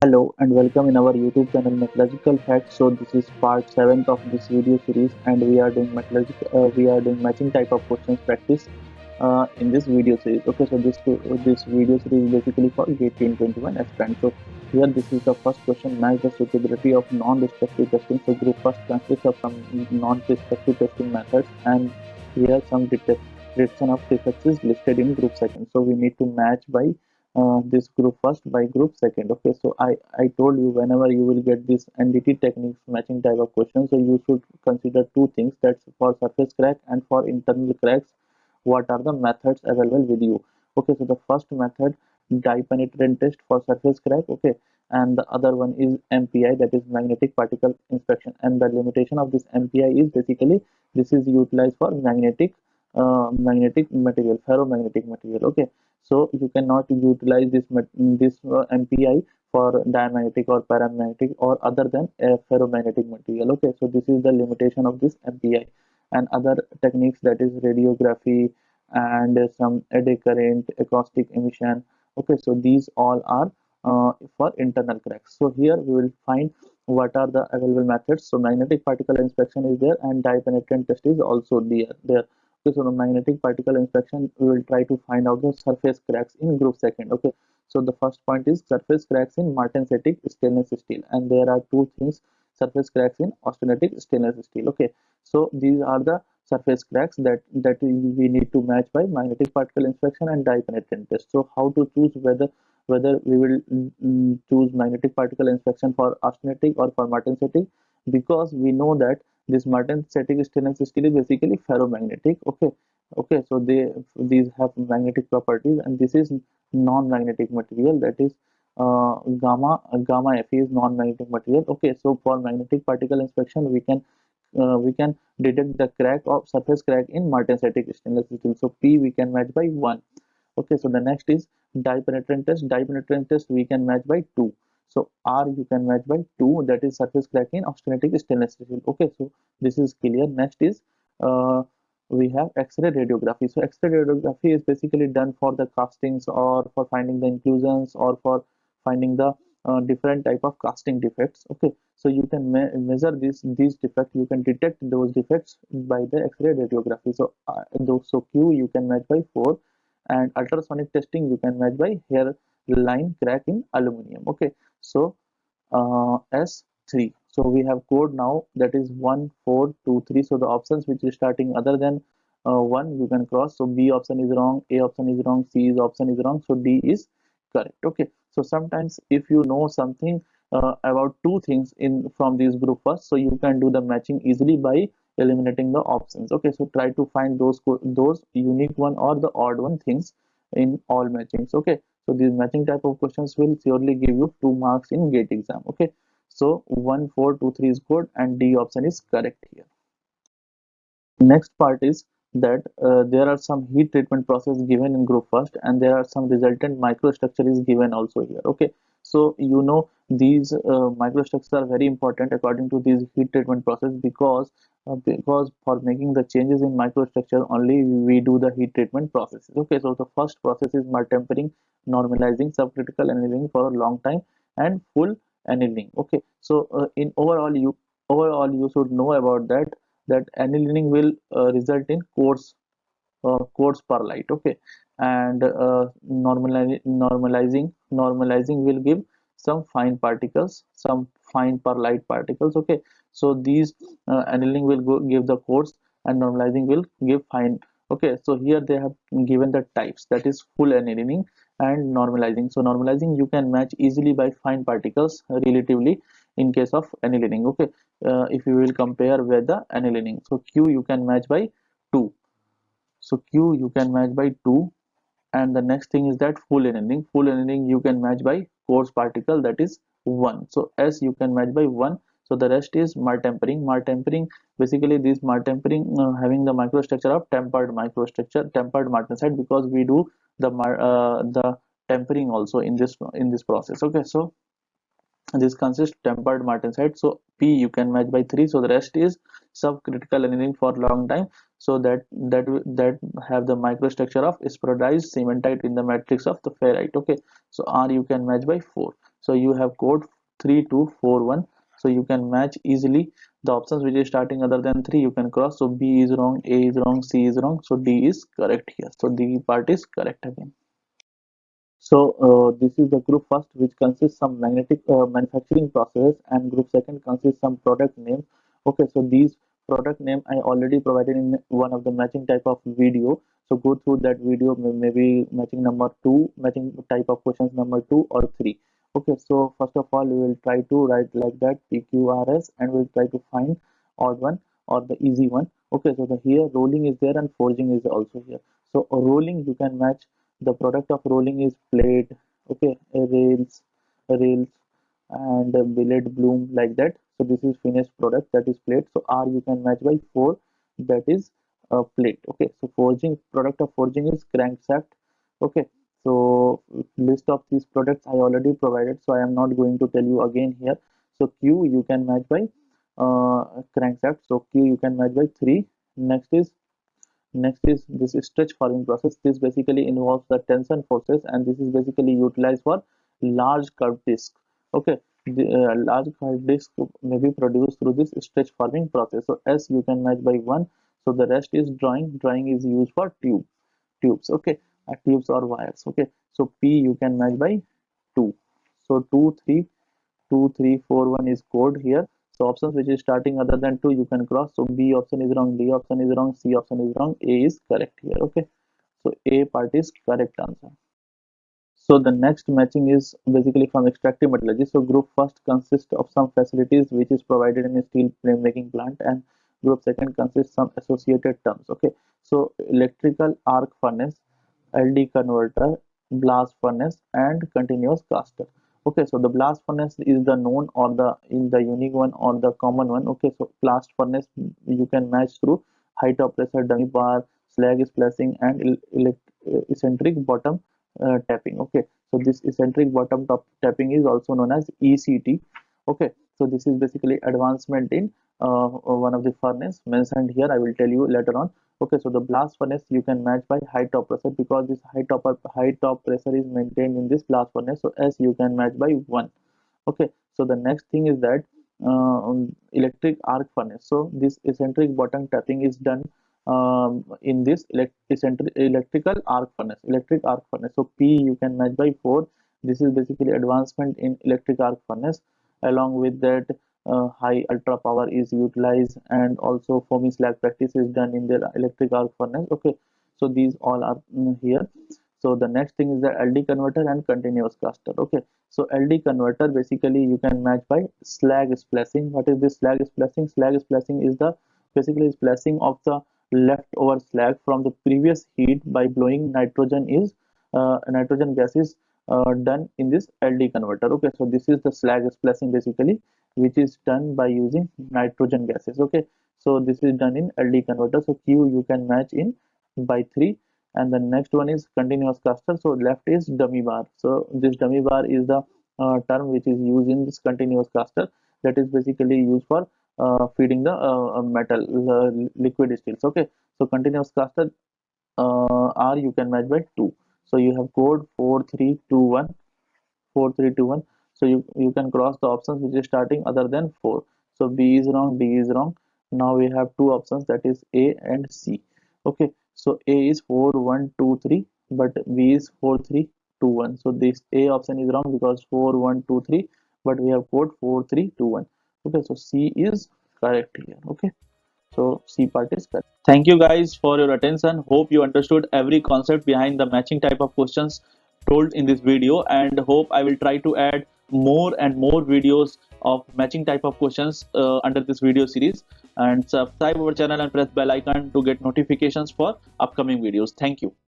Hello and welcome in our YouTube channel Metallurgical Facts. So this is part 7th of this video series and we are doing matching type of questions practice in this video series. Okay, so this video series is basically for GATE 2021 aspirant. So here this is the first question: match the suitability of non-destructive testing. So group first consists of some non-destructive testing methods, and here some detection of defects is listed in group second. So we need to match by this group first by group second. Okay, so I told you whenever you will get this NDT techniques matching type of question, so you should consider two things: that's for surface crack and for internal cracks. What are the methods available with you? Okay, so the first method, dye penetrant test for surface crack. Okay, and the other one is MPI, that is magnetic particle inspection. And the limitation of this MPI is basically this is utilized for magnetic material, ferromagnetic material. Okay, so you cannot utilize this MPI for diamagnetic or paramagnetic or other than a ferromagnetic material. Okay, so this is the limitation of this MPI. And other techniques, that is radiography and some eddy current, acoustic emission. Okay, so these all are for internal cracks. So here we will find what are the available methods. So magnetic particle inspection is there and dye penetrant test is also there. Okay, so the magnetic particle inspection, we will try to find out the surface cracks in group second. Okay, so the first point is surface cracks in martensitic stainless steel, and there are two things: surface cracks in austenitic stainless steel. Okay, so these are the surface cracks that we need to match by magnetic particle inspection and dye penetrant test. So how to choose whether we will choose magnetic particle inspection for austenitic or for martensitic? Because we know that this martensitic stainless steel is basically ferromagnetic. Okay, so these have magnetic properties, and this is non-magnetic material, that is gamma Fe is non-magnetic material. Okay, so for magnetic particle inspection we can detect the crack of surface crack in martensitic stainless steel. So P we can match by 1. Okay, so the next is dye penetrant test. Dye penetrant test we can match by 2. So R you can match by 2, that is surface crack in austenitic stainless steel. Okay, so this is clear. Next is uh, we have X-ray radiography. So X-ray radiography is basically done for the castings or for finding the inclusions or for finding the different type of casting defects. Okay, so you can measure these defects, you can detect those defects by the X-ray radiography. So so Q you can match by 4, and ultrasonic testing you can match by hair line crack in aluminum. Okay, so S3. So we have code now, that is 1423. So the options which is starting other than 1 you can cross. So B option is wrong, A option is wrong, C is option is wrong, so D is correct. Okay, so sometimes if you know something about two things in from this group first, so you can do the matching easily by eliminating the options. Okay, so try to find those unique one or the odd one things in all matchings. Okay, so these matching type of questions will surely give you 2 marks in GATE exam. Okay, so 1423 is good and D option is correct here. Next part is that there are some heat treatment process given in group first, and there are some resultant microstructure is given also here. Okay, so you know these microstructures are very important according to these heat treatment process, because for making the changes in microstructure only we do the heat treatment processes. Okay, so the first process is tempering, normalizing, subcritical annealing for a long time, and full annealing. Okay, so in overall you should know about that annealing will result in coarse perlite. Okay, and normalizing will give some fine perlite particles. Okay, so these annealing will give the coarse, and normalizing will give fine. Okay, so here they have given the types, that is full annealing and normalizing. So normalizing you can match easily by fine particles relatively in case of annealing. Okay, if you will compare with the annealing, so Q you can match by 2. So Q you can match by 2, and the next thing is that full annealing you can match by coarse particle, that is 1. So S you can match by 1. So the rest is mar tempering. Basically this mar tempering having the microstructure of tempered martensite, because we do the tempering also in this process. Okay, so this consists tempered martensite. So P you can match by 3. So the rest is subcritical annealing for long time, so that have the microstructure of spheroidized cementite in the matrix of the ferrite. Okay, so R you can match by 4. So you have code 3241. So you can match easily the options which is starting other than 3, you can cross. So B is wrong, A is wrong, C is wrong, so D is correct here. So D part is correct again. So this is the group first, which consists some magnetic manufacturing process, and group second consists some product name. Okay, so these product name I already provided in one of the matching type of video. So go through that video, maybe matching number 2, matching type of questions number 2 or 3. Okay, so first of all, we will try to write like that PQRS, and we'll try to find odd one or the easy one. Okay, so the here rolling is there and forging is also here. So rolling, you can match the product of rolling is plate, okay, rails, and billet bloom, like that. So this is finished product, that is plate. So R you can match by 4, that is plate. Okay, so forging, product of forging is crankshaft. Okay, so list of these products I already provided, so I am not going to tell you again here. So Q you can match by crankshaft, so Q you can match by 3. Next is this stretch forming process. This basically involves the tension forces, and this is basically utilized for large curved disc. Okay, the large curved disc may be produced through this stretch forming process. So S you can match by 1. So the rest is drawing. Drawing is used for tubes. Okay, tubes or wires. Okay, so P you can match by 2. So 2 3 2 3 4 1 is code here. So options which is starting other than 2 you can cross. So B option is wrong, D option is wrong, C option is wrong, A is correct here. Okay, so A part is correct answer. So the next matching is basically from extractive metallurgy. So group first consists of some facilities which is provided in a steel frame making plant, and group second consists some associated terms. Okay, so electrical arc furnace, LD converter, blast furnace, and continuous caster. Okay, so the blast furnace is the known or the in the unique one or the common one. Okay, so blast furnace you can match through high top pressure dummy bar, slag splicing, and eccentric bottom tapping. Okay, so this eccentric bottom top tapping is also known as ECT. Okay, so this is basically advancement in one of the furnace mentioned here, I will tell you later on. Okay, so the blast furnace you can match by high top pressure, because this high top pressure is maintained in this blast furnace. So S you can match by 1. Okay, so the next thing is that electric arc furnace. So this eccentric bottom tapping is done in this electrical arc furnace, so P you can match by 4. This is basically advancement in electric arc furnace. Along with that, high ultra power is utilized, and also foaming slag practice is done in the electric arc furnace. Okay, so these all are here. So the next thing is the LD converter and continuous caster. Okay, so LD converter basically you can match by slag splicing. What is this slag splicing? Slag splicing is the basically splicing of the leftover slag from the previous heat by blowing nitrogen gas is done in this LD converter. Okay, so this is the slag splicing basically, which is done by using nitrogen gases. Okay, so this is done in LD converter. So Q you can match in by 3. And the next one is continuous caster. So left is dummy bar. So this dummy bar is the term which is used in this continuous caster, that is basically used for feeding the metal liquid steels. Okay, so continuous caster R you can match by 2. So you have code 4321, 4321. So you can cross the options which is starting other than 4. So B is wrong, D is wrong. Now we have two options, that is A and C. Okay, so A is 4123, but B is 4321. So this A option is wrong because 4123, but we have code 4321. Okay, so C is correct here. Okay, so C part is correct. Thank you guys for your attention. Hope you understood every concept behind the matching type of questions told in this video, and hope I will try to add more and more videos of matching type of questions under this video series. And subscribe our channel and press bell icon to get notifications for upcoming videos. Thank you.